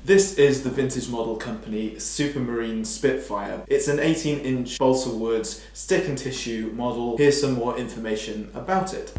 This is the vintage model company Supermarine Spitfire. It's an 18-inch balsa wood stick and tissue model. Here's some more information about it.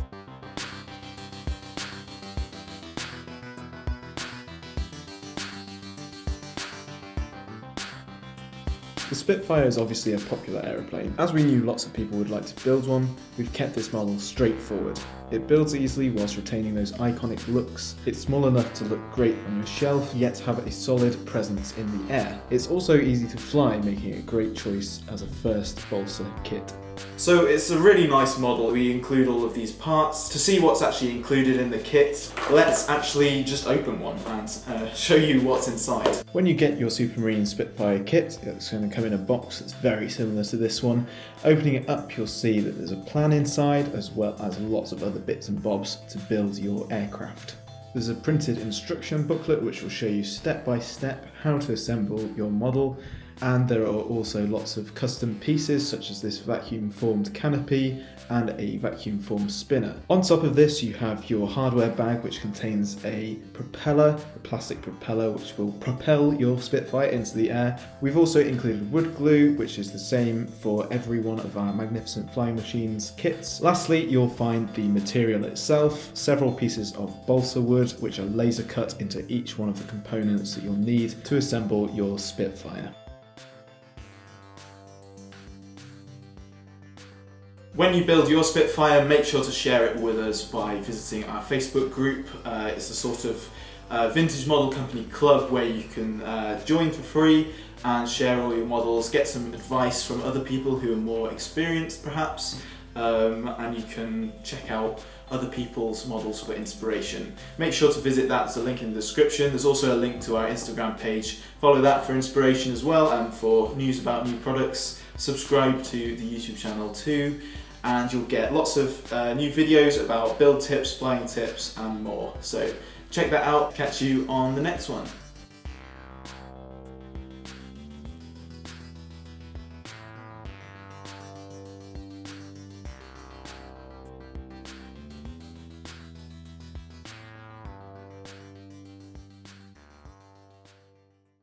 The Spitfire is obviously a popular aeroplane. As we knew lots of people would like to build one, we've kept this model straightforward. It builds easily whilst retaining those iconic looks. It's small enough to look great on your shelf, yet have a solid presence in the air. It's also easy to fly, making it a great choice as a first balsa kit. So it's a really nice model. We include all of these parts. To see what's actually included in the kit, let's actually just open one and show you what's inside. When you get your Supermarine Spitfire kit, it's going to come in a box that's very similar to this one. Opening it up, you'll see that there's a plan inside, as well as lots of other bits and bobs to build your aircraft. There's a printed instruction booklet which will show you step by step how to assemble your model, and there are also lots of custom pieces such as this vacuum formed canopy and a vacuum formed spinner. On top of this you have your hardware bag, which contains a propeller, a plastic propeller which will propel your Spitfire into the air. We've also included wood glue, which is the same for every one of our Magnificent Flying Machines kits. Lastly, you'll find the material itself, several pieces of balsa wood which are laser cut into each one of the components that you'll need to assemble your Spitfire. When you build your Spitfire, make sure to share it with us by visiting our Facebook group. It's a sort of vintage model company club where you can join for free and share all your models, get some advice from other people who are more experienced perhaps, and you can check out other people's models for inspiration. Make sure to visit that, there's a link in the description. There's also a link to our Instagram page. Follow that for inspiration as well and for news about new products. Subscribe to the YouTube channel too, and you'll get lots of new videos about build tips, flying tips and more. So check that out. Catch you on the next one.